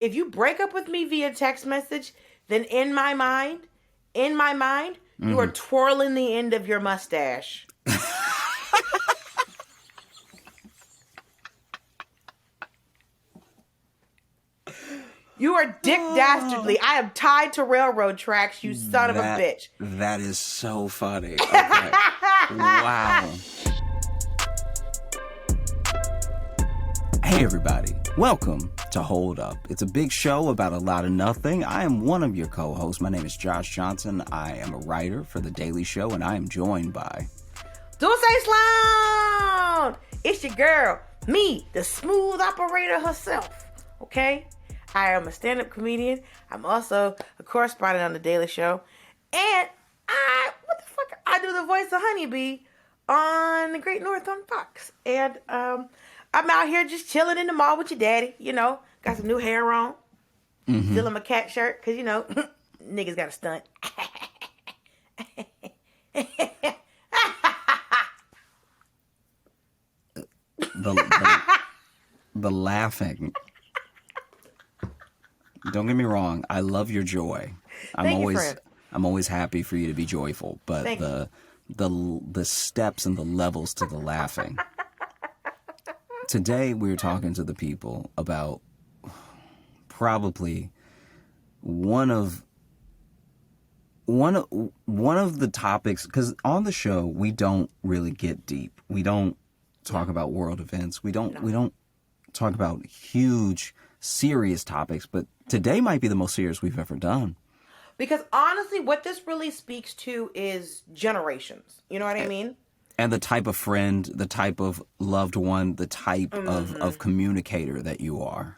If you break up with me via text message, then in my mind, you are twirling the end of your mustache. You are dick dastardly. I am tied to railroad tracks, you son of a bitch. That is so funny. Okay. Wow. Hey everybody, welcome to Hold Up. It's a big show about a lot of nothing. I am one of your co-hosts. My name is Josh Johnson. I am a writer for The Daily Show, and I am joined by... Dulcé Sloan! It's your girl, me, the smooth operator herself, okay? I am a stand-up comedian. I'm also a correspondent on The Daily Show. And I do the voice of Honeybee on the Great North on Fox. And I'm out here just chilling in the mall with your daddy, you know. Got some new hair on. Still in my cat shirt, because, you know, niggas got to stunt. the laughing... Don't get me wrong. I love your joy. I'm always happy for you to be joyful. But the steps and the levels to the laughing. Today we're talking to the people about probably one of the topics, because on the show we don't really get deep. We don't talk about world events. We don't talk about huge, serious topics, but today might be the most serious we've ever done. Because honestly, what this really speaks to is generations. You know what I mean? And the type of friend, the type of loved one, the type of communicator that you are.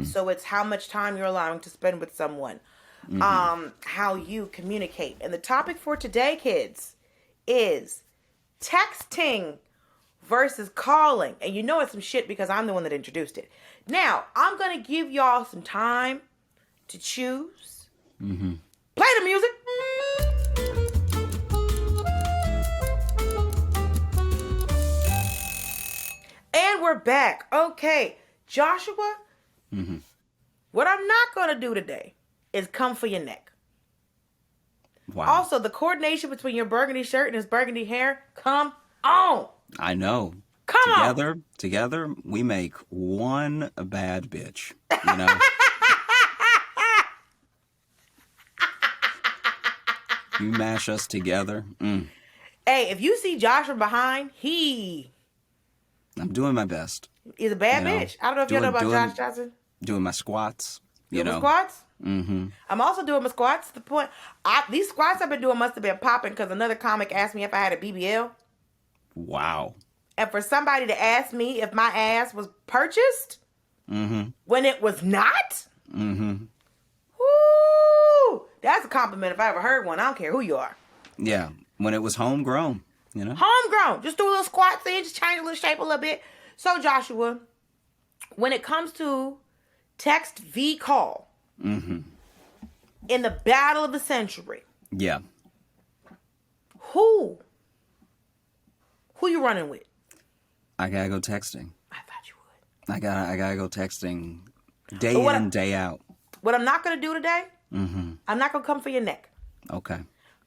So it's how much time you're allowing to spend with someone. How you communicate. And the topic for today, kids, is texting versus calling. And you know it's some shit because I'm the one that introduced it. Now, I'm going to give y'all some time to choose. Play the music. And we're back. Okay, Joshua, what I'm not going to do today is come for your neck. Wow. Also, the coordination between your burgundy shirt and his burgundy hair, come on. I know. Together, we make one bad bitch. You know? You mash us together. Hey, if you see Josh from behind, I'm doing my best. He's a bad bitch. I don't know if you know about Josh Johnson. Doing my squats. Doing my squats? I'm also doing my squats. The point, these squats I've been doing must have been popping because another comic asked me if I had a BBL. Wow. And for somebody to ask me if my ass was purchased when it was not, woo, that's a compliment if I ever heard one. I don't care who you are. Yeah, when it was homegrown, you know? Homegrown. Just do a little squat thing, just change a little shape a little bit. So, Joshua, when it comes to text v call in the battle of the century, who you running with? I gotta go texting. I thought you would. I gotta go texting day in, day out. What I'm not gonna do today, I'm not gonna come for your neck. Okay.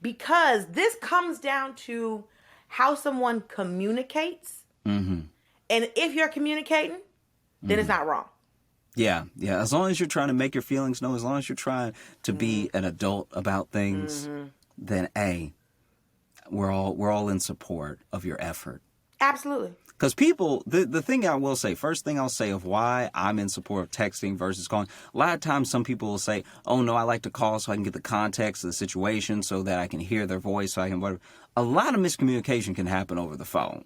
Because this comes down to how someone communicates. And if you're communicating, then it's not wrong. Yeah. As long as you're trying to make your feelings known, as long as you're trying to be an adult about things, then we're all in support of your effort. Absolutely. Because people, the thing I will say, first thing I'll say of why I'm in support of texting versus calling, a lot of times some people will say, oh no, I like to call so I can get the context of the situation so that I can hear their voice, so I can whatever. A lot of miscommunication can happen over the phone.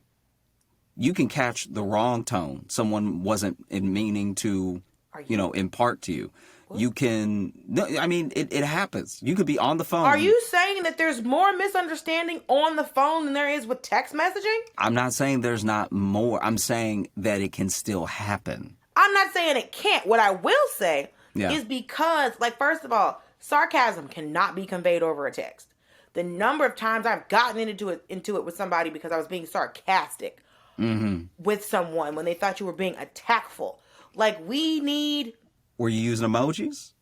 You can catch the wrong tone. Someone wasn't meaning to, impart to you. You can, no, I mean, it happens. You could be on the phone. Are you saying that there's more misunderstanding on the phone than there is with text messaging? I'm not saying there's not more. I'm saying that it can still happen. I'm not saying it can't. What I will say is because, first of all, sarcasm cannot be conveyed over a text. The number of times I've gotten into it with somebody because I was being sarcastic with someone when they thought you were being attackful. We need Were you using emojis?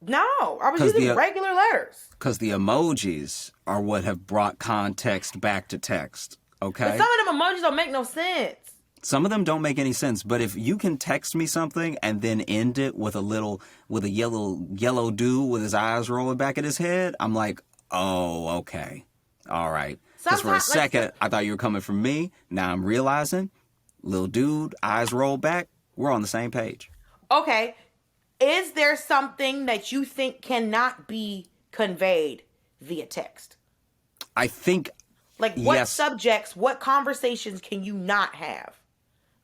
No, I was 'Cause using regular letters. Because the emojis are what have brought context back to text. Okay? But some of them emojis don't make no sense. Some of them don't make any sense, but if you can text me something and then end it with a yellow dude with his eyes rolling back at his head, I'm like, oh, okay. All right. Because for a second, I thought you were coming from me. Now I'm realizing, little dude, eyes roll back, we're on the same page. Okay. Is there something that you think cannot be conveyed via text? I think, like, what yes. subjects, what conversations can you not have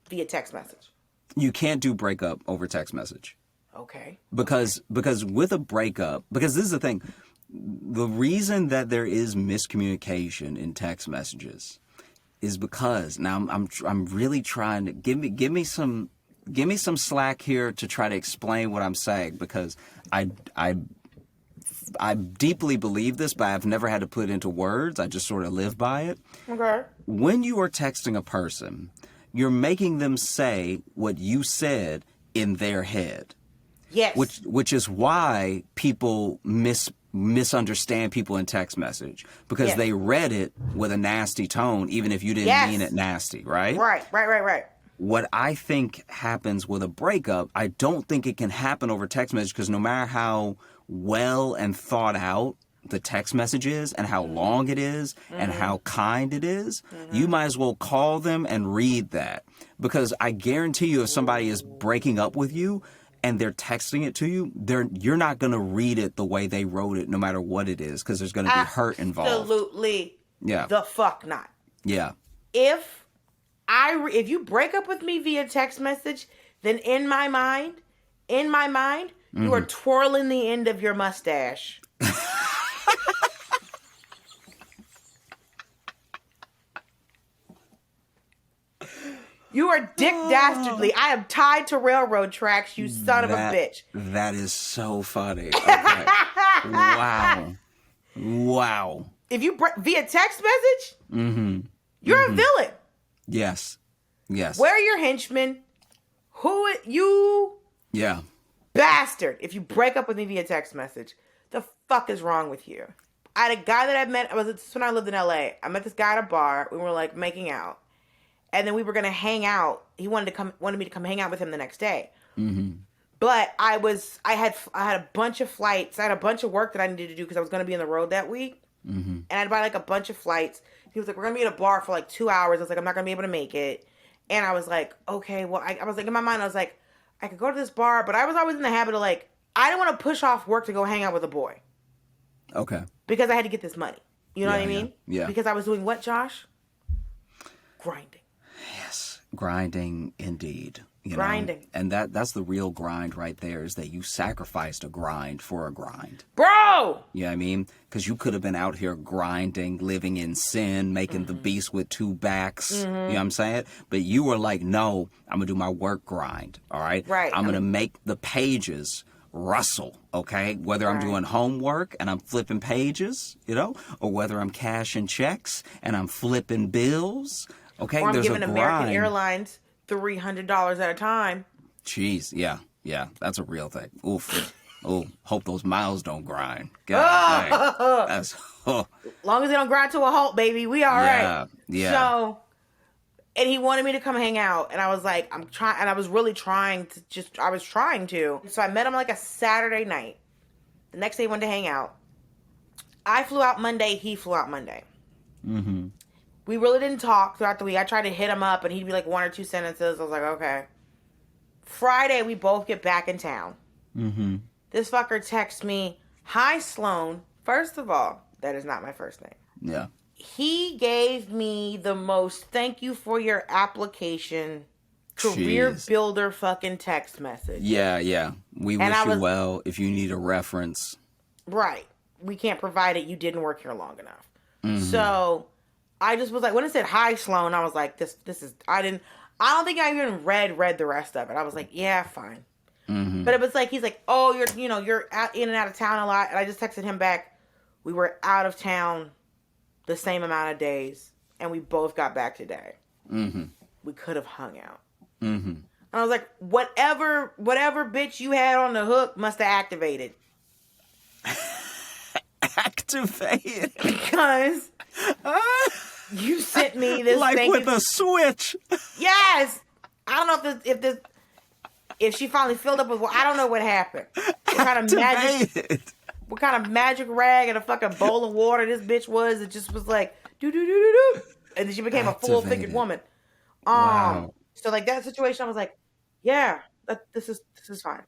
via text message? You can't do breakup over text message. Okay. Because with a breakup, because this is the thing, the reason that there is miscommunication in text messages is because now I'm really trying to give me some slack here to try to explain what I'm saying, because I deeply believe this, but I've never had to put it into words. I just sort of live by it. Okay. When you are texting a person, you're making them say what you said in their head. Yes. Which is why people misunderstand people in text message, because they read it with a nasty tone, even if you didn't mean it nasty, right? Right. What I think happens with a breakup, I don't think it can happen over text message, because no matter how well and thought out the text message is and how long it is and how kind it is, you might as well call them and read that. Because I guarantee you, if somebody is breaking up with you and they're texting it to you, you're not going to read it the way they wrote it, no matter what it is, because there's going to be hurt involved. Absolutely. Yeah. The fuck not. Yeah. If you break up with me via text message, then in my mind, you are twirling the end of your mustache. You are dick dastardly. I am tied to railroad tracks, you son of a bitch. That is so funny. Okay. Wow. If you via text message, you're a villain. Yes. Where are your henchmen? Yeah. Bastard. If you break up with me via text message, the fuck is wrong with you? I had a guy that I met, this is when I lived in LA. I met this guy at a bar. We were like making out. And then we were going to hang out. He wanted me to come hang out with him the next day. Mm-hmm. But I had a bunch of flights. I had a bunch of work that I needed to do because I was going to be on the road that week. Mm-hmm. And I'd buy like a bunch of flights. He was like, we're going to be at a bar for like 2 hours. I was like, I'm not going to be able to make it. And I was like, okay, well, I was like, in my mind, I was like, I could go to this bar. But I was always in the habit of like, I didn't want to push off work to go hang out with a boy. Okay. Because I had to get this money. You know what I mean? Yeah. Because I was doing what, Josh? Grinding. Yes. Grinding indeed. Grinding. Know? And that's the real grind right there, is that you sacrificed a grind for a grind. Bro! You know what I mean? Because you could have been out here grinding, living in sin, making the beast with two backs. You know what I'm saying? But you were like, no, I'm going to do my work grind. All right? Right. I'm going to make the pages rustle, okay? Whether I'm doing homework and I'm flipping pages, or whether I'm cashing checks and I'm flipping bills, okay? Or I'm There's giving a American grind. Airlines $300 at a time. Jeez, yeah, that's a real thing. Oof. Oh, hope those miles don't grind. God dang. That's, As long as they don't grind to a halt, baby, we all right. Yeah. So, and he wanted me to come hang out, and I was like, I'm trying, and I was really trying to. So I met him like a Saturday night. The next day, he wanted to hang out. I flew out Monday. He flew out Monday. Mm-hmm. We really didn't talk throughout the week. I tried to hit him up, and he'd be like one or two sentences. I was like, okay. Friday, we both get back in town. Mm-hmm. This fucker texts me, "Hi, Sloan." First of all, that is not my first name. Yeah. He gave me the most "thank you for your application" career builder fucking text message. Yeah. We wish you well. If you need a reference. Right. We can't provide it. You didn't work here long enough. Mm-hmm. So I just was like, when it said "Hi, Sloan," I was like, this is, I don't think I even read the rest of it. I was like, yeah, fine. Mm-hmm. But it was like, he's like, oh, you're in and out of town a lot. And I just texted him back, we were out of town the same amount of days, and we both got back today. Mm-hmm. We could have hung out. Mm-hmm. And I was like, whatever bitch you had on the hook must have activated. Activated? Because you sent me this like thing. with a switch. Yes. I don't know if she finally filled up with, I don't know what happened. What kind of magic rag and a fucking bowl of water this bitch was. It just was like, do. And then she became a full-figured woman. Wow. So like that situation, I was like, yeah, this is fine.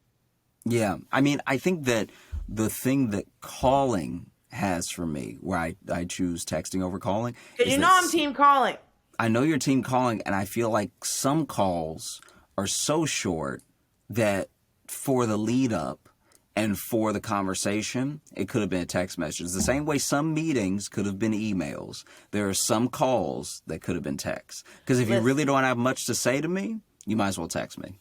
Yeah. I mean, I think that the thing that calling has for me, where I choose texting over calling. Because you know I'm team calling. I know you're team calling, and I feel like some calls are so short that for the lead up and for the conversation, it could have been a text message. The same way some meetings could have been emails. There are some calls that could have been texts. Because if you really don't have much to say to me, you might as well text me.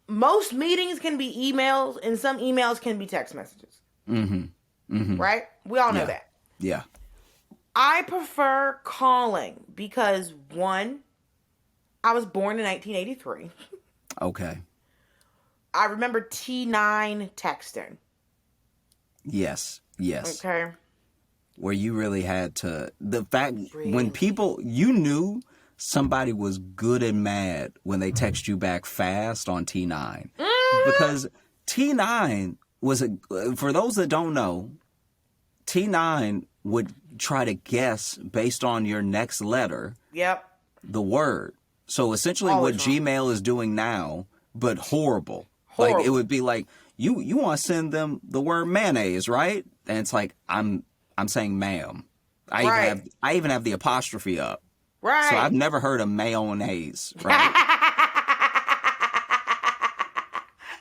Most meetings can be emails, and some emails can be text messages. Mm-hmm. Mm-hmm. Right? We all know that. Yeah. I prefer calling because, one, I was born in 1983. Okay. I remember T9 texting. Yes. Okay. Where you really had to, the fact, when people, you knew somebody was good and mad when they text you back fast on T9. Mm-hmm. Because T9 was, for those that don't know, T9 would try to guess based on your next letter. Yep. The word. So essentially what Gmail is doing now, but horrible. Like, it would be like, you want to send them the word mayonnaise, right? And it's like, I'm saying ma'am. I even have the apostrophe up. Right. So I've never heard of mayonnaise, right?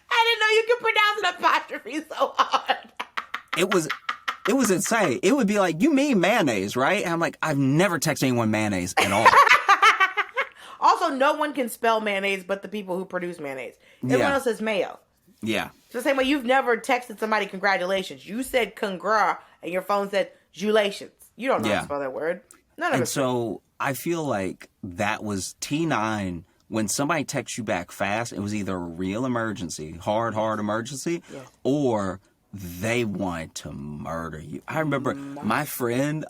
I didn't know you could pronounce an apostrophe so hard. It was insane. It would be like, you mean mayonnaise, right? And I'm like, I've never texted anyone mayonnaise at all. Also, no one can spell mayonnaise but the people who produce mayonnaise. Everyone else says mayo. Yeah. It's the same way you've never texted somebody congratulations. You said congra and your phone said julations. You don't know how to spell that word. None of us. And so I feel like that was T9. When somebody texts you back fast, it was either a real emergency, hard emergency, or they wanted to murder you. I remember my friend,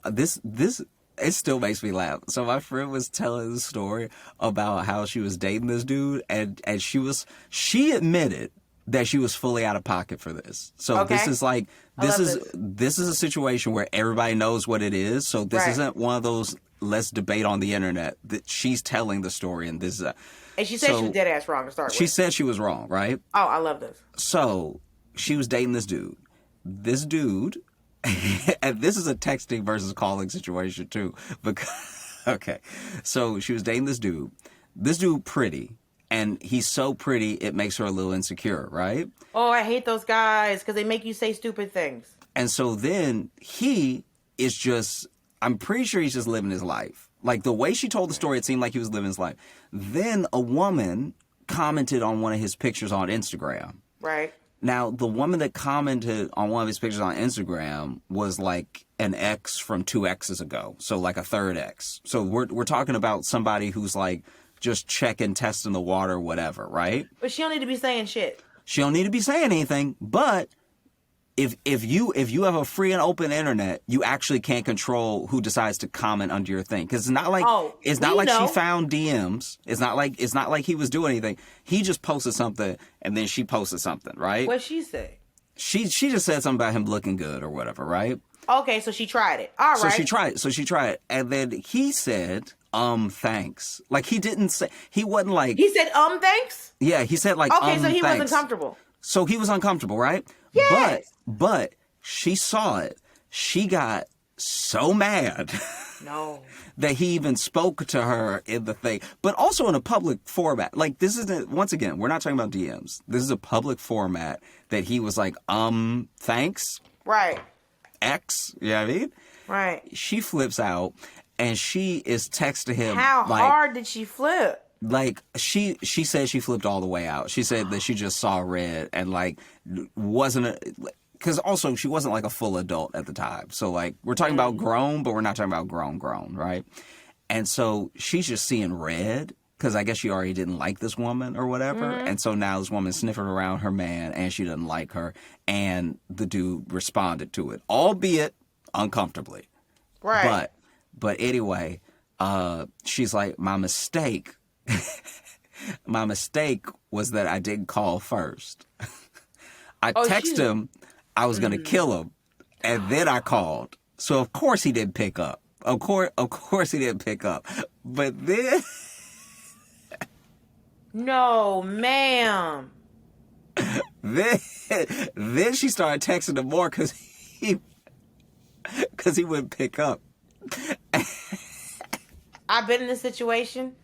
it still makes me laugh. So my friend was telling the story about how she was dating this dude, and she admitted that she was fully out of pocket for this. So this is like, this is a situation where everybody knows what it is. So this isn't one of those, let's debate on the internet. That she's telling the story, and this is and she said she was dead ass wrong to start with. She said she was wrong, right? Oh, I love this. So she was dating this dude. This dude, and this is a texting versus calling situation too. Because, okay, so she was dating this dude. This dude pretty, and he's so pretty it makes her a little insecure, right? Oh, I hate those guys because they make you say stupid things. And so then he is just, I'm pretty sure he's just living his life. Like the way she told the story, it seemed like he was living his life. Then a woman commented on one of his pictures on Instagram. Right. Now, the woman that commented on one of his pictures on Instagram was like an ex from 2 exes ago. So like a third ex. So we're talking about somebody who's like just checking, testing the water, whatever, right? But she don't need to be saying shit. She don't need to be saying anything. But if you have a free and open internet, you actually can't control who decides to comment under your thing. Because it's not like she found DMs. It's not like he was doing anything. He just posted something and then she posted something, right? What'd she say? She just said something about him looking good or whatever, right? Okay, so she tried it. All right. So she tried it. And then he said, thanks. Like he didn't say, he wasn't like. He said, thanks? Yeah, he said like, okay, so he thanks. wasn't comfortable. So he was uncomfortable, right? Yes. But she saw it. She got so mad. No. That he even spoke to her in the thing. But also in a public format. Like this isn't, once again, we're not talking about DMs. This is a public format that he was like, thanks. Right. X, you know what I mean? Right. She flips out and she is texting him. How hard did she flip? Like she said she flipped all the way out. She said that she just saw red and like wasn't because also she wasn't like a full adult at the time. So like we're talking about grown, but we're not talking about grown, right? And so she's just seeing red because I guess she already didn't like this woman or whatever. And so now this woman's sniffing around her man and she doesn't like her. And the dude responded to it, albeit uncomfortably. Right. But anyway, she's like, my mistake was that I didn't call first. I texted him I was going to kill him, and then I called. So of course he didn't pick up. Of course he didn't pick up. But then... No, ma'am. Then she started texting him more because he wouldn't pick up. I've been in a situation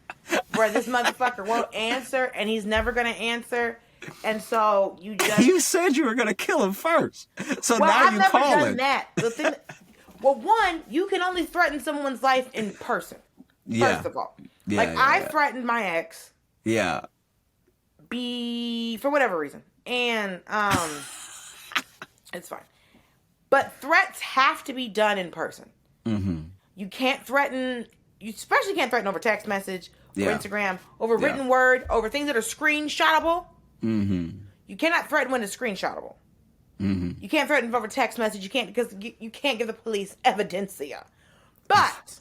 where this motherfucker won't answer, and he's never going to answer. And so you just... You said you were going to kill him first. So well, now I've you never calling. done that. The thing, well, one, you can only threaten someone's life in person. Yeah. First of all. Yeah, I threatened my ex. Yeah. For whatever reason. And it's fine. But threats have to be done in person. Mm-hmm. You can't threaten... You especially can't threaten over text message, or Instagram, over written word, over things that are screenshotable. Mm-hmm. You cannot threaten when it's screenshotable. Mm-hmm. You can't threaten over text message. You can't, because you can't give the police evidencia. But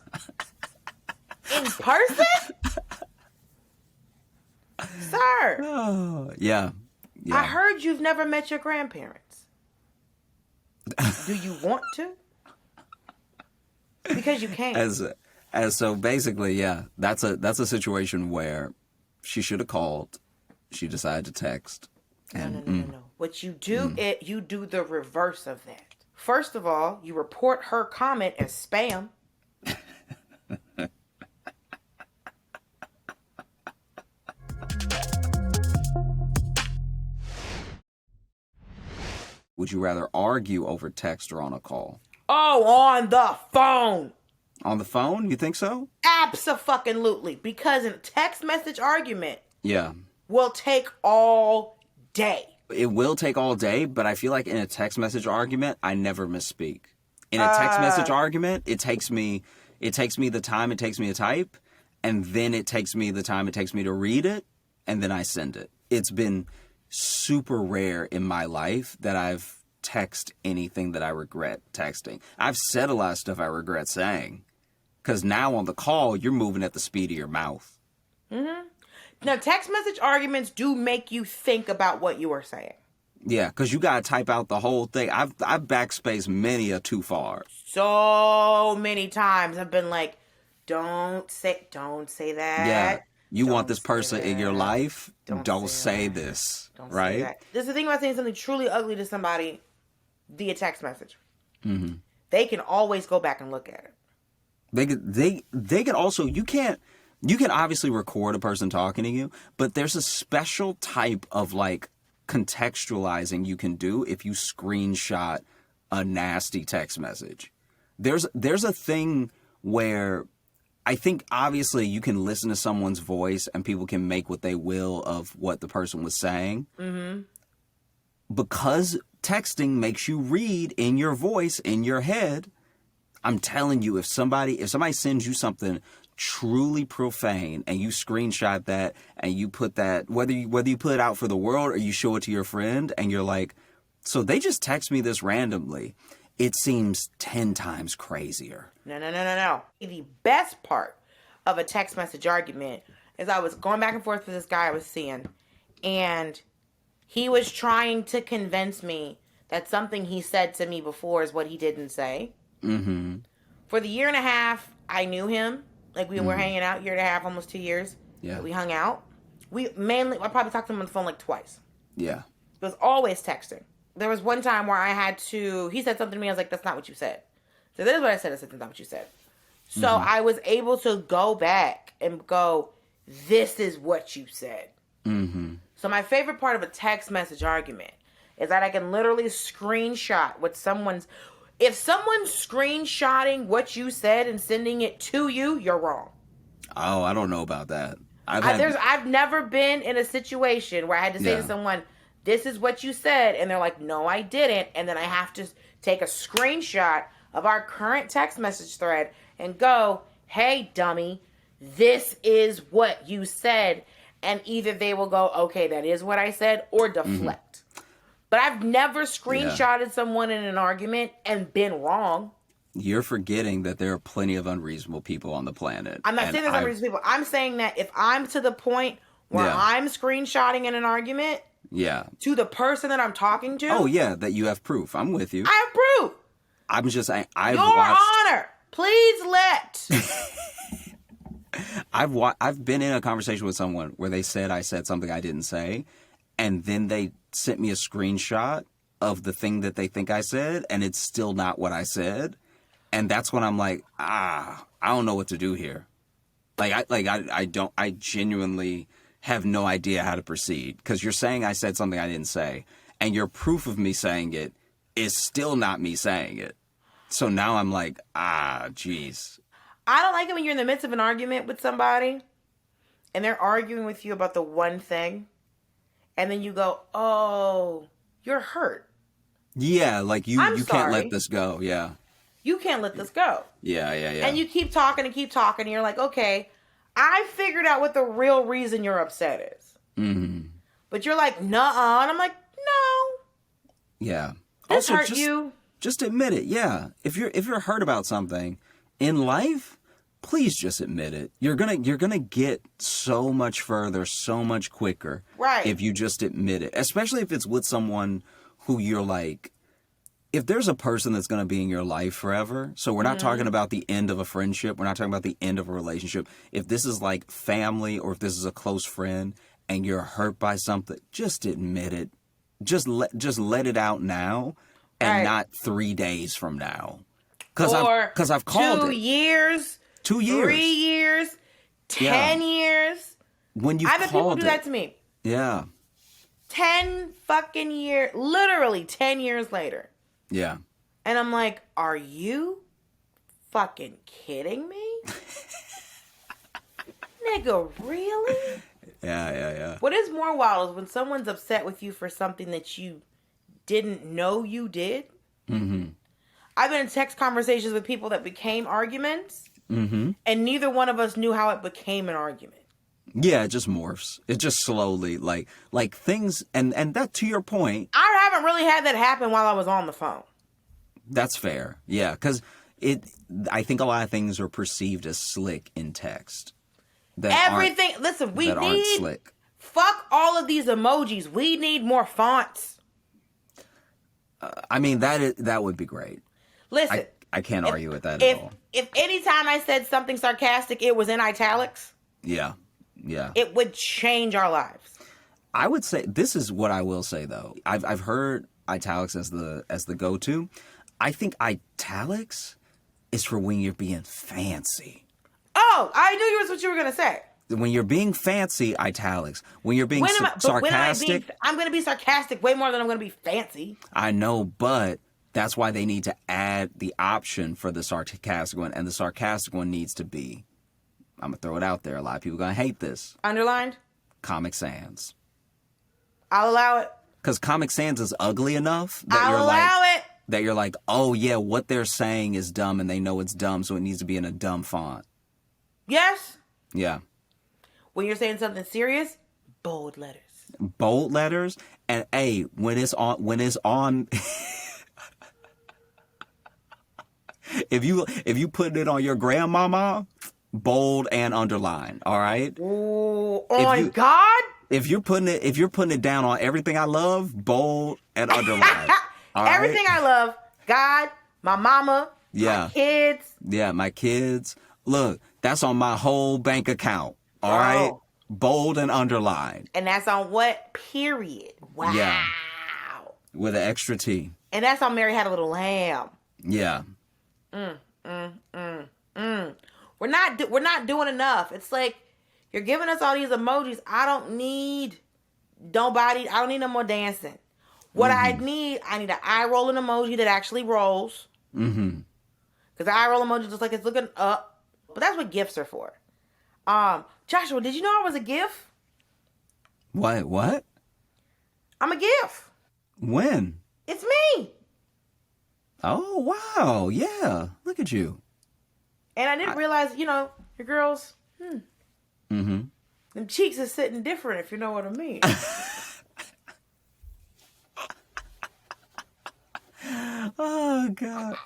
in person, sir. Oh, yeah. I heard you've never met your grandparents. Do you want to? Because you can't. As so basically, yeah, that's a situation where she should have called. She decided to text. And, No. What you do, you do the reverse of that. First of all, you report her comment as spam. Would you rather argue over text or on a call? Oh, on the phone. On the phone? You think so? Abso-fucking-lutely. Because a text message argument will take all day. It will take all day, but I feel like in a text message argument, I never misspeak. In a text message argument, it takes me the time it takes me to type, and then it takes me the time it takes me to read it, and then I send it. It's been super rare in my life that I've texted anything that I regret texting. I've said a lot of stuff I regret saying. Because now on the call, you're moving at the speed of your mouth. Mm-hmm. Now, text message arguments do make you think about what you are saying. Yeah, because you got to type out the whole thing. I've backspaced many a too far. So many times I've been like, don't say that. Yeah, you don't want this person in your life? Don't say that. this, don't right? Say that. There's the thing about saying something truly ugly to somebody via text message. Mm-hmm. They can always go back and look at it. They can also, you can obviously record a person talking to you, but there's a special type of like contextualizing you can do if you screenshot a nasty text message. There's a thing where I think obviously you can listen to someone's voice and people can make what they will of what the person was saying. Mm-hmm. Because texting makes you read in your voice, in your head. I'm telling you, if somebody sends you something truly profane and you screenshot that and you put that, whether you put it out for the world or you show it to your friend and you're like, so they just text me this randomly, it seems 10 times crazier. No. The best part of a text message argument is I was going back and forth with this guy I was seeing, and he was trying to convince me that something he said to me before is what he didn't say. Mm-hmm. For the year and a half, I knew him. Like, we were hanging out, year and a half, almost 2 years. Yeah. We hung out. I probably talked to him on the phone like twice. Yeah. It was always texting. There was one time where he said something to me, I was like, that's not what you said. So this is what I said, that's not what you said. So I was able to go back and go, this is what you said. Mm-hmm. So my favorite part of a text message argument is that I can literally screenshot what if someone's screenshotting what you said and sending it to you, you're wrong. Oh, I don't know about that. I've never been in a situation where I had to say to someone, this is what you said, and they're like, no, I didn't, and then I have to take a screenshot of our current text message thread and go, hey, dummy, this is what you said. And either they will go, okay, that is what I said, or deflect. But I've never screenshotted someone in an argument and been wrong. You're forgetting that there are plenty of unreasonable people on the planet. I'm not saying there's unreasonable people. I'm saying that if I'm to the point where I'm screenshotting in an argument to the person that I'm talking to. Oh, yeah, that you have proof. I'm with you. I have proof. I'm just saying, Your Honor, please let. I've been in a conversation with someone where they said I said something I didn't say, and then they sent me a screenshot of the thing that they think I said, and it's still not what I said. And that's when I'm like, I don't know what to do here. I genuinely have no idea how to proceed, because you're saying I said something I didn't say, and your proof of me saying it is still not me saying it. So now I'm like, geez. I don't like it when you're in the midst of an argument with somebody and they're arguing with you about the one thing, and then you go, oh, you're hurt. Yeah, like you can't let this go. Yeah. You can't let this go. Yeah. And you keep talking, and you're like, okay, I figured out what the real reason you're upset is. Mm-hmm. But you're like, nuh-uh. And I'm like, no. Yeah. This hurt you. Just admit it. Yeah. If you're hurt about something in life, please just admit it. You're gonna get so much further, so much quicker. Right. If you just admit it. Especially if it's with someone who you're like, if there's a person that's going to be in your life forever, so we're not talking about the end of a friendship, we're not talking about the end of a relationship. If this is like family, or if this is a close friend and you're hurt by something, just admit it. Just let it out now, and not 3 days from now. Because I've called 2 years. 2 years. 3 years. 10 years. When you I've had people do that to me. Yeah. 10 fucking years. Literally 10 years later. Yeah. And I'm like, are you fucking kidding me? Nigga, really? Yeah. What is more wild is when someone's upset with you for something that you didn't know you did. Mm-hmm. I've been in text conversations with people that became arguments, and neither one of us knew how it became an argument. Yeah, it just morphs. It just slowly, like things, and that, to your point. I haven't really had that happen while I was on the phone. That's fair. Yeah, because I think a lot of things are perceived as slick in text. Listen, we need slick. Fuck all of these emojis. We need more fonts. I mean, that would be great. Listen, I can't argue with that at all. If any time I said something sarcastic, it was in italics. Yeah. It would change our lives. I would say, this is what I will say though. I've heard italics as the go-to. I think italics is for when you're being fancy. Oh, I knew that's what you were gonna say. When you're being fancy, italics. When you're being sarcastic, I'm going to be sarcastic way more than I'm going to be fancy. I know, but that's why they need to add the option for the sarcastic one, and the sarcastic one needs to be, I'm going to throw it out there, a lot of people are going to hate this. Underlined? Comic Sans. I'll allow it. Because Comic Sans is ugly enough that that you're like, oh yeah, what they're saying is dumb, and they know it's dumb, so it needs to be in a dumb font. Yes? Yeah. When you're saying something serious, bold letters. Bold letters, and when it's on if you put it on your grandmama, bold and underline, all right? Ooh, on God? If you're putting it down on everything I love, bold and underline. Everything I love, God, my mama, my kids. Yeah, my kids. Look, that's on my whole bank account. All right? Bold and underlined. And that's on what? Period. Wow. Yeah. With an extra T. And that's on Mary Had a Little Lamb. Yeah. We're not doing enough. It's like, you're giving us all these emojis. I don't need no more dancing. What I need an eye rolling emoji that actually rolls. Mm-hmm. Because the eye roll emoji looks like it's looking up. But that's what GIFs are for. Joshua, did you know I was a GIF? What? I'm a GIF. When? It's me. Oh, wow. Yeah. Look at you. And I didn't realize, your girls, Mm-hmm. Them cheeks are sitting different, if you know what I mean. Oh, God.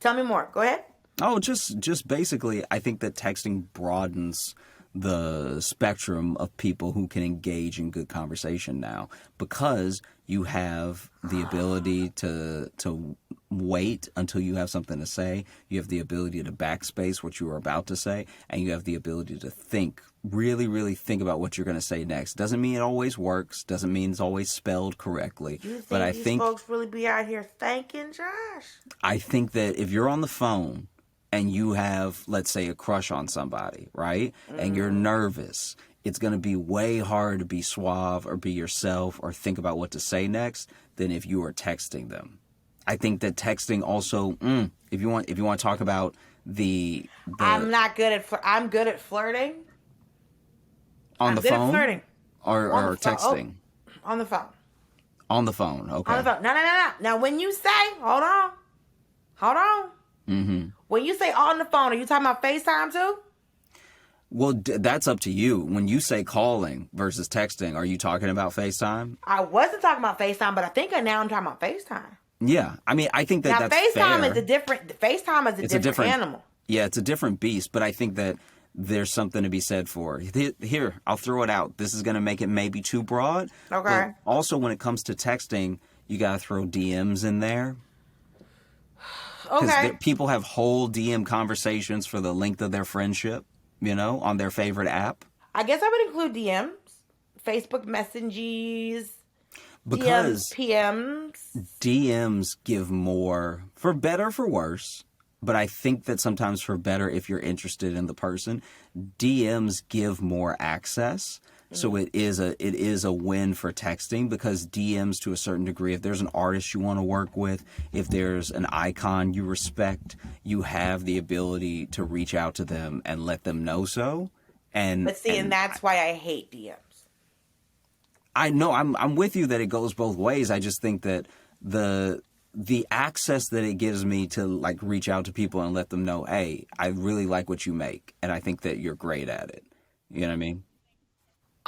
Tell me more. Go ahead. Oh, just basically, I think that texting broadens the spectrum of people who can engage in good conversation now, because you have the ability to wait until you have something to say. You have the ability to backspace what you are about to say, and you have the ability to think, really think about what you're going to say next. Doesn't mean it always works. Doesn't mean it's always spelled correctly. You think but I these think folks really be out here thanking Josh? I think that if you're on the phone and you have, let's say, a crush on somebody, right? And you're nervous, it's going to be way harder to be suave or be yourself or think about what to say next than if you are texting them. I think that texting also, if you want to talk about the I'm not good at I'm good at flirting. on I'm the good phone at flirting. or the phone. texting. On the phone. On the phone, okay. On the phone. No. Now, when you say, hold on. Mm-hmm. When you say on the phone, are you talking about FaceTime too? Well, that's up to you. When you say calling versus texting, are you talking about FaceTime? I wasn't talking about FaceTime, but I think now I'm talking about FaceTime. Yeah, I mean, I think Now, that's FaceTime fair. is a different animal. Yeah, it's a different beast, but I think that there's something to be said for. Here, I'll throw it out. This is going to make it maybe too broad. Okay. But also, when it comes to texting, you got to throw DMs in there. Okay. Because people have whole DM conversations for the length of their friendship, on their favorite app. I guess I would include DMs, Facebook messages, Because DMs, PMs. DMs give more, for better, for worse. But I think that sometimes for better, if you're interested in the person, DMs give more access. So it is a win for texting, because DMs, to a certain degree, if there's an artist you want to work with, if there's an icon you respect, you have the ability to reach out to them and let them know so. And That's why I hate DMs. I know I'm with you that it goes both ways. I just think that the access that it gives me to like reach out to people and let them know, hey, I really like what you make, and I think that you're great at it. You know what I mean?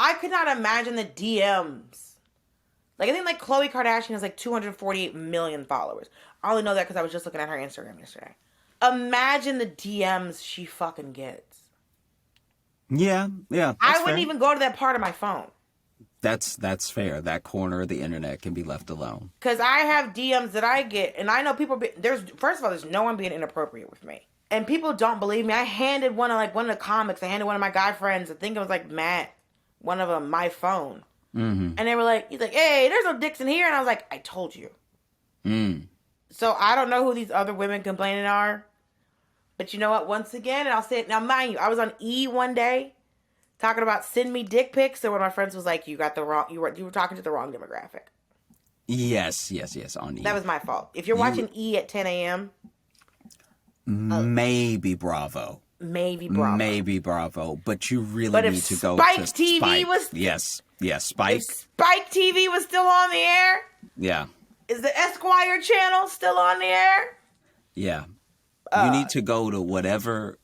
I could not imagine the DMs. Like, I think like Khloe Kardashian has like 248 million followers. I only know that because I was just looking at her Instagram yesterday. Imagine the DMs she fucking gets. Yeah. I wouldn't even go to that part of my phone. That's fair. That corner of the internet can be left alone. Because I have DMs that I get, and I know people. First of all, there's no one being inappropriate with me, and people don't believe me. I handed one of the comics. I handed one of my guy friends. I think it was like Matt, one of them, my phone, and they were like, he's like, "Hey, there's no dicks in here," and I was like, "I told you." So I don't know who these other women complaining are, but you know what? Once again, and I'll say it now, mind you, I was on E one day, talking about send me dick pics, and one of my friends was like, you were talking to the wrong demographic. Yes, on E. That was my fault. If you're watching E at 10 a.m. Maybe Bravo. Maybe Bravo. But you really need to go Spike to TV Spike. was... Yes, Spike. If Spike TV was still on the air... Yeah. Is the Esquire channel still on the air? Yeah. You need to go to whatever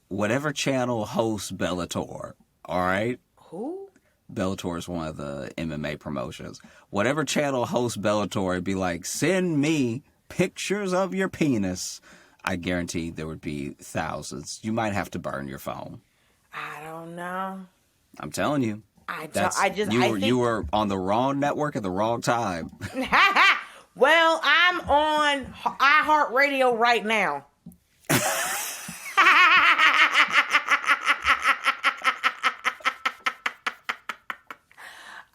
channel hosts Bellator. All right? Who? Bellator is one of the MMA promotions. Whatever channel hosts Bellator, it'd be like, send me pictures of your penis. I guarantee there would be thousands. You might have to burn your phone. I don't know. I'm telling you. You were on the wrong network at the wrong time. Well, I'm on iHeartRadio right now.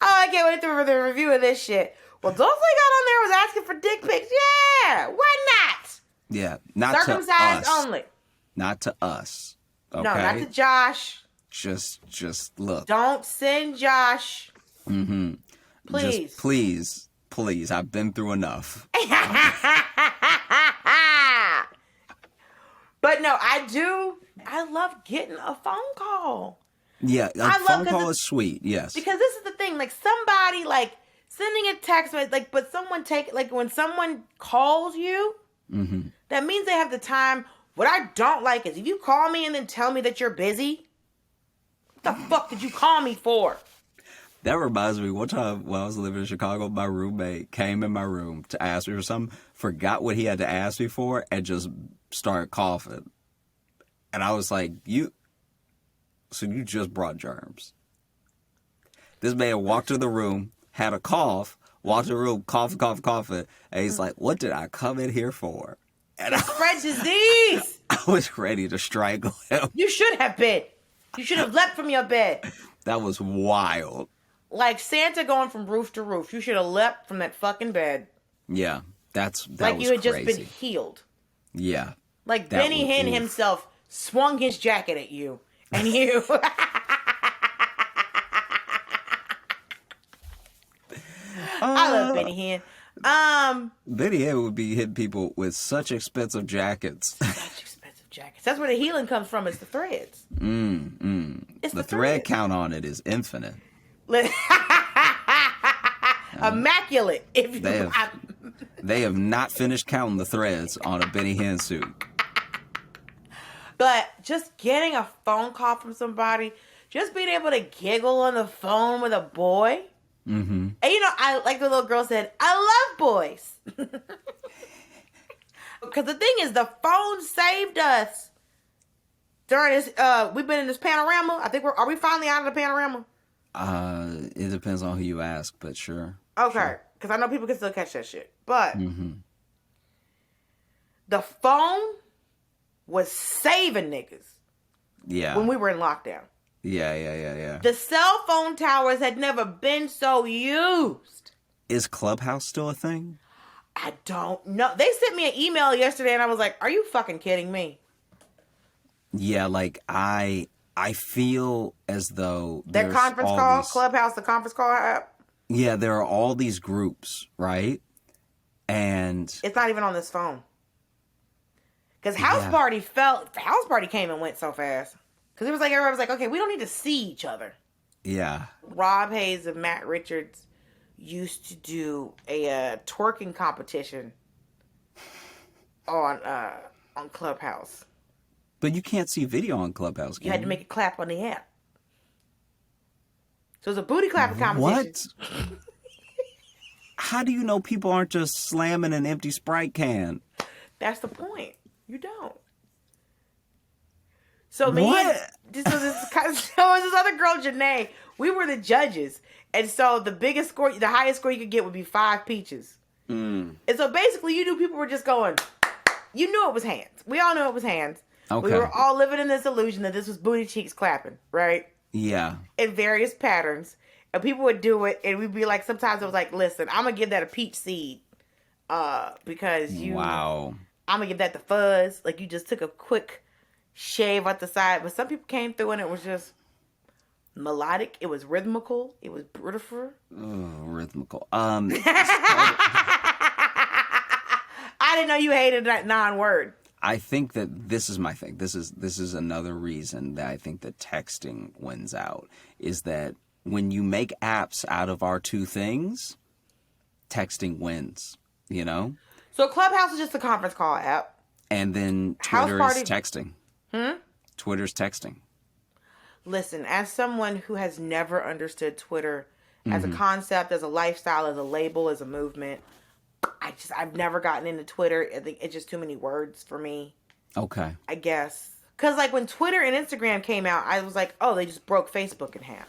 I can't wait for the review of this shit. Well, Dulcé got on there, was asking for dick pics. Yeah, why not? Yeah, not circumcised to us. only. Not to us. Okay? No, not to Josh. Just look. Don't send Josh. Mm-hmm. Please. Just please. I've been through enough. But no, I love getting a phone call. Yeah, a phone call is sweet, yes. Because this is the thing, like somebody like sending a text message, like, but someone when someone calls you, that means they have the time. What I don't like is if you call me and then tell me that you're busy. What the fuck did you call me for? That reminds me, one time when I was living in Chicago, my roommate came in my room to ask me for something, forgot what he had to ask me for, and just started coughing. And I was like, so you just brought germs. This man walked to the room, had a cough, walked to the room, coughing, and he's like, what did I come in here for? And Spread disease! I was ready to strangle him. You should have been. You should have leapt from your bed. That was wild. Like Santa going from roof to roof. You should have leapt from that fucking bed. Yeah, that like was you had crazy. just been healed. Yeah. Like Benny Hinn himself swung his jacket at you. And you... I love Benny Hinn. Benny Hinn would be hitting people with such expensive jackets. Such expensive jackets. That's where the healing comes from. It's the threads. It's the thread count on it is infinite. Immaculate. If they have not finished counting the threads on a Benny Hinn suit. But just getting a phone call from somebody, just being able to giggle on the phone with a boy. Mm-hmm. And I like the little girl said, I love boys. Because the thing is, the phone saved us during this. We've been in this panorama. I think are we finally out of the panorama? It depends on who you ask, but sure. Okay, because I know people can still catch that shit. But the phone was saving niggas. Yeah. When we were in lockdown. Yeah. The cell phone towers had never been so used. Is Clubhouse still a thing? I don't know. They sent me an email yesterday and I was like, are you fucking kidding me? Yeah, like I feel as though that conference call, Clubhouse, the conference call app. Yeah, there are all these groups, right? And it's not even on this phone. Because House Party came and went so fast. Because it was like, everybody was like, okay, we don't need to see each other. Yeah. Rob Hayes and Matt Richards used to do a twerking competition on Clubhouse. But you can't see video on Clubhouse, can you? You had to make a clap on the app. So it was a booty clapping competition. What? How do you know people aren't just slamming an empty Sprite can? That's the point. You don't. So me and this other girl, Janae, we were the judges. And so the highest score you could get would be 5 peaches. And so basically you knew people were just going, you knew it was hands. We all knew it was hands. Okay. We were all living in this illusion that this was booty cheeks clapping, right? Yeah. In various patterns. And people would do it and we'd be like, sometimes it was like, listen, I'm going to give that a peach seed. Because Wow. I'm going to give that the fuzz. Like you just took a quick shave at the side. But some people came through and it was just melodic. It was rhythmical. It was beautiful. Rhythmical. I didn't know you hated that non-word. I think that this is my thing. This is another reason that I think that texting wins out, is that when you make apps out of our two things, texting wins, you know? So Clubhouse is just a conference call app. And then Twitter is texting. Twitter's texting. Listen, as someone who has never understood Twitter as a concept, as a lifestyle, as a label, as a movement, I've never gotten into Twitter. I think it's just too many words for me. Okay. I guess. Because like when Twitter and Instagram came out, I was like, oh, they just broke Facebook in half.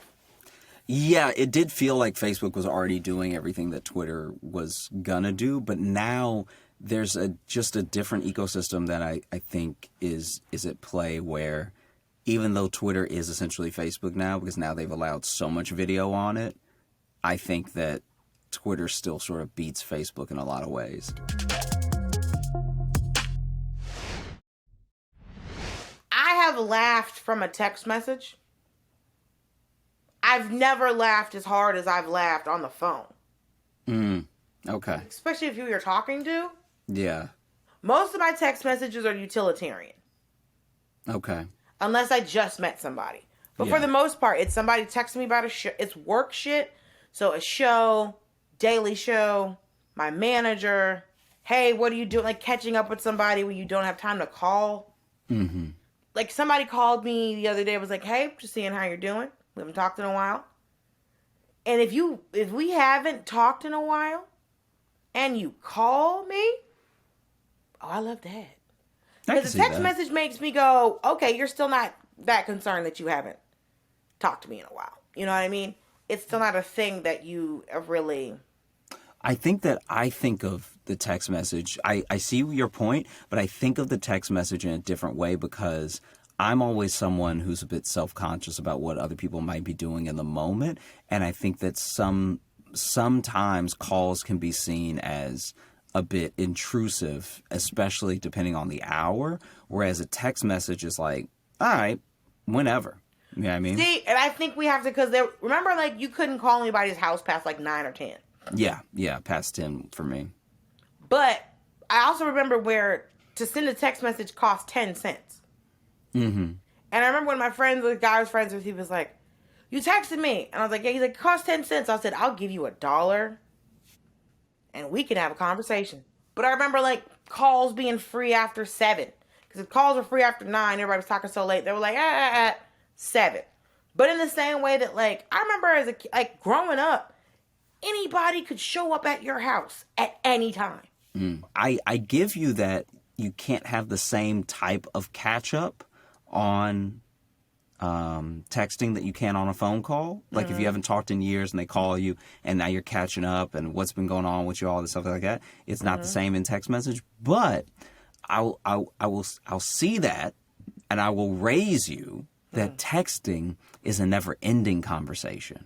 Yeah, it did feel like Facebook was already doing everything that Twitter was gonna do, but now there's just a different ecosystem that I think is at play, where even though Twitter is essentially Facebook now, because now they've allowed so much video on it, I think that Twitter still sort of beats Facebook in a lot of ways. I have laughed from a text message. I've never laughed as hard as I've laughed on the phone. Okay. Especially if you're talking to. Yeah. Most of my text messages are utilitarian. Okay. Unless I just met somebody. But for the most part, it's somebody texting me about a show. It's work shit. So a show, daily show, my manager. Hey, what are you doing? Like catching up with somebody when you don't have time to call. like somebody called me the other day, was like, hey, just seeing how you're doing. We haven't talked in a while. And if we haven't talked in a while and you call me, oh, I love that. Because the text message makes me go, okay, you're still not that concerned that you haven't talked to me in a while. You know what I mean? It's still not a thing that you have really... I think of the text message. I see your point, but I think of the text message in a different way because I'm always someone who's a bit self-conscious about what other people might be doing in the moment. And I think that sometimes calls can be seen as a bit intrusive, especially depending on the hour. Whereas a text message is like, all right, whenever. You know what I mean? See, and I think we have to, because remember, like, you couldn't call anybody's house past like 9 or 10. Yeah, past 10 for me. But I also remember where to send a text message cost 10 cents. Mm-hmm. And I remember when my friend, the guy I was friends with, he was like, you texted me. And I was like, yeah. He's like, it cost 10 cents. I said, I'll give you $1 and we can have a conversation. But I remember, like, calls being free after 7. Because if calls were free after 9, everybody was talking so late. They were like, 7. But in the same way that, like, I remember as a like growing up, anybody could show up at your house at any time. I give you that you can't have the same type of catch up on texting that you can on a phone call. Like if you haven't talked in years and they call you and now you're catching up and what's been going on with you, all this stuff like that. It's not the same in text message, but I'll see that and I will raise you that texting is a never ending conversation.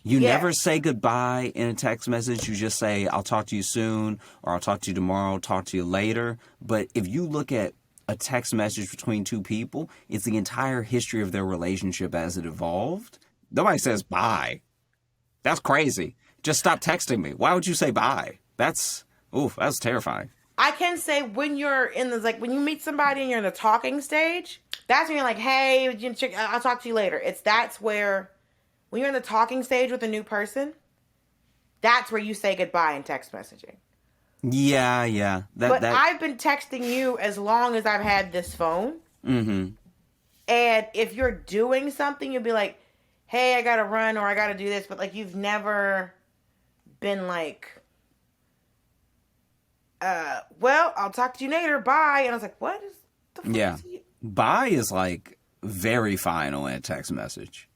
You never say goodbye in a text message. You just say, I'll talk to you soon, or I'll talk to you tomorrow, talk to you later. But if you look at a text message between two people, it's the entire history of their relationship as it evolved. Nobody says bye. That's crazy. Just stop texting me. Why would you say bye? That's terrifying. I can say when you're in the, like, when you meet somebody and you're in the talking stage, that's when you're like, hey, I'll talk to you later. That's where... When you're in the talking stage with a new person, that's where you say goodbye in text messaging. Yeah. I've been texting you as long as I've had this phone. Mm-hmm. And if you're doing something, you'll be like, hey, I gotta run or I gotta do this. But, like, you've never been like, well, I'll talk to you later. Bye. And I was like, what is the fuck? Yeah. Bye is, like, very final in a text message.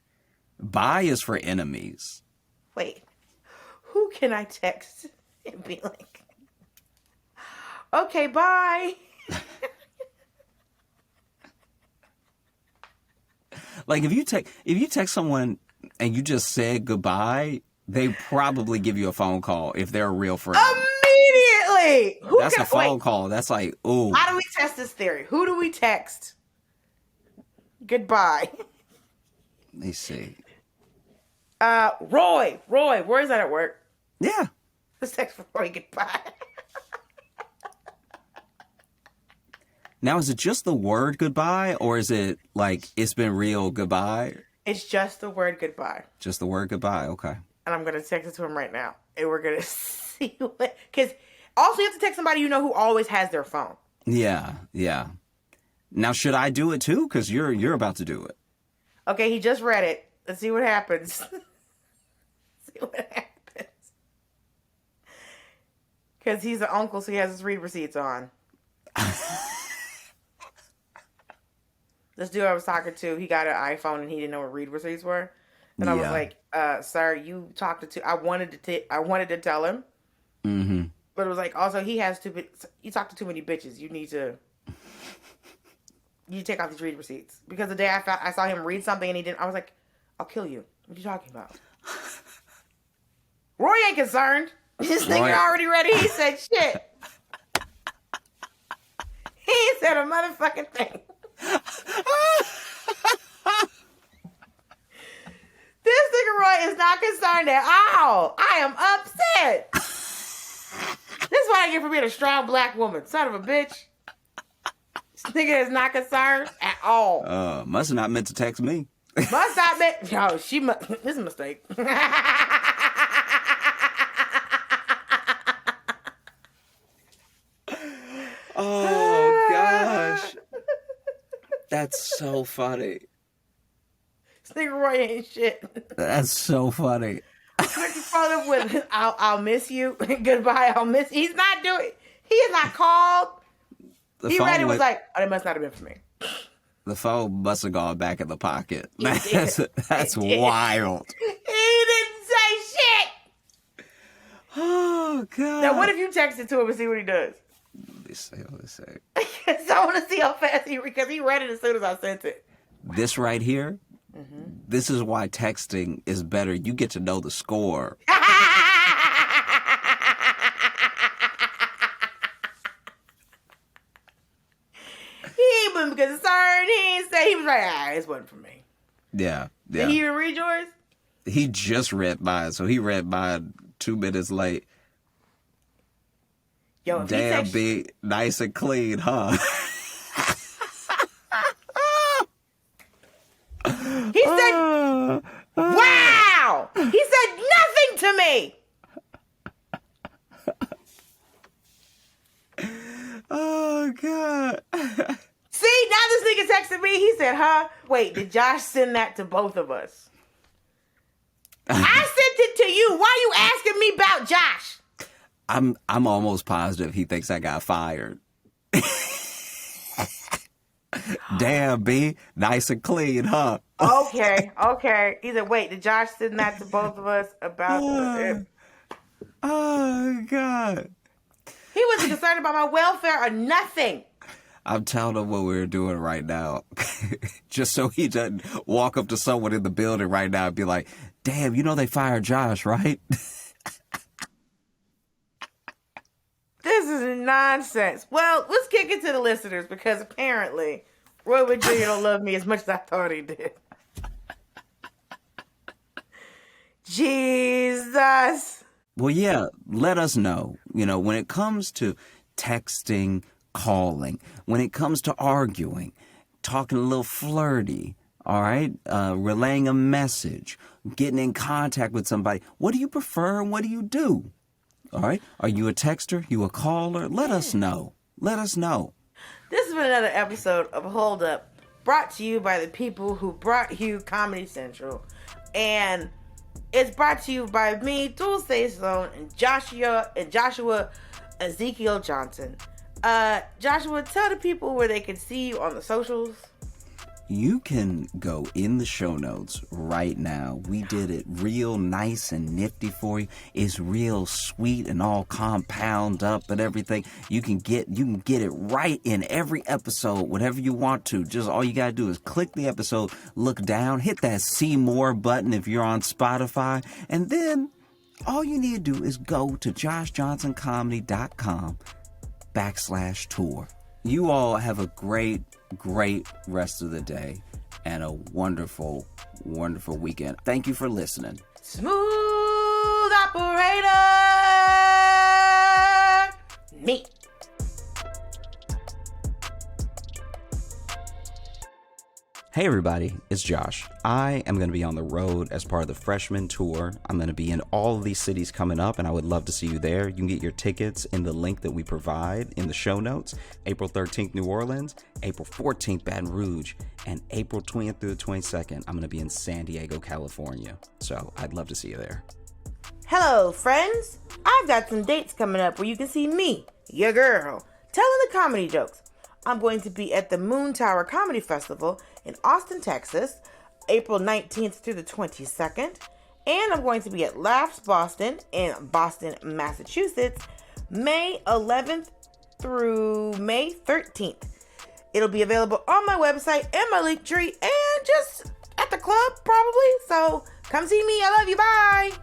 Bye is for enemies. Wait, who can I text and be like, okay, bye? Like if you text someone and you just said goodbye, they probably give you a phone call if they're a real friend. Immediately. That's a phone call. That's like, ooh. How do we test this theory? Who do we text? Goodbye. Let me see. Roy, where's that at work? Yeah. Let's text for Roy goodbye. Now, is it just the word goodbye, or is it like it's been real goodbye? It's just the word goodbye. Just the word goodbye, okay. And I'm gonna text it to him right now, and we're gonna see what. Because also you have to text somebody you know who always has their phone. Yeah. Now, should I do it too? Because you're about to do it. Okay, he just read it. Let's see what happens. See what happens. Because he's an uncle, so he has his read receipts on. This dude I was talking to, he got an iPhone and he didn't know what read receipts were. And I was like, sir, you talked to... I wanted to tell him. Mm-hmm. But it was like, also, he has you talk to too many bitches. You need to take off these read receipts. Because the day I saw him read something and he didn't, I was like, I'll kill you. What are you talking about? Roy ain't concerned. This nigga already ready. He said shit. He ain't said a motherfucking thing. This nigga Roy is not concerned at all. I am upset. This is what I get for being a strong black woman. Son of a bitch. This nigga is not concerned at all. Must have not meant to text me. Must not be. No, this is a mistake. Oh, gosh. That's so funny. This nigga Roy ain't shit. That's so funny. What you follow up with? I'll miss you. Goodbye. I'll miss you. He's not doing. He is not called. He read it, was like, oh, that must not have been for me. The phone must have gone back in the pocket. It That's wild. He didn't say shit. Oh, God. Now, what if you text it to him and see what he does? Let's say. So I want to see how fast because he read it as soon as I sent it. This right here, this is why texting is better. You get to know the score. He wasn't concerned. He didn't say, he was like, this wasn't for me. Yeah. Did he even read yours? He just read mine, so he read mine 2 minutes late. Yo, if Damn, be nice and clean, huh? He said, wow! He said nothing to me! Oh, God. See, now this nigga texted me. He said, huh? Wait, did Josh send that to both of us? I sent it to you. Why are you asking me about Josh? I'm almost positive he thinks I got fired. Damn, B. Nice and clean, huh? Okay. He said, wait, did Josh send that to both of us about the... Oh, God. He wasn't concerned about my welfare or nothing. I'm telling him what we're doing right now. Just so he doesn't walk up to someone in the building right now and be like, damn, you know they fired Josh, right? This is nonsense. Well, let's kick it to the listeners because apparently Roy Wood Jr. don't love me as much as I thought he did. Jesus. Well, yeah, let us know. You know, when it comes to texting, calling, when it comes to arguing, talking a little flirty, all right, relaying a message, getting in contact with somebody, what do you prefer and what do you do? All right, are you a texter? You a caller? Let us know. Let us know. This has been another episode of Hold Up, brought to you by the people who brought you Comedy Central. And it's brought to you by me, Dulcé Sloan, and Joshua Ezekiel Johnson. Joshua, tell the people where they can see you on the socials. You can go in the show notes right now. We did it real nice and nifty for you. It's real sweet and all compound up and everything. You can get it right in every episode, whatever you want to. Just all you gotta do is click the episode, look down, hit that see more button if you're on Spotify, and then all you need to do is go to joshjohnsoncomedy.com/tour. You all have a great rest of the day and a wonderful, wonderful weekend. Thank you for listening. Smooth operator, me. Hey everybody, it's Josh. I am going to be on the road as part of the freshman tour. I'm going to be in all of these cities coming up, and I would love to see you there. You can get your tickets in the link that we provide in the show notes. April 13th, New Orleans, April 14th, Baton Rouge, and April 20th through the 22nd, I'm going to be in San Diego, California. So I'd love to see you there. Hello, friends. I've got some dates coming up where you can see me, your girl, telling the comedy jokes. I'm going to be at the Moon Tower Comedy Festival in Austin, Texas, April 19th through the 22nd. And I'm going to be at Laughs Boston in Boston, Massachusetts, May 11th through May 13th. It'll be available on my website and my link tree and just at the club, probably. So come see me. I love you. Bye.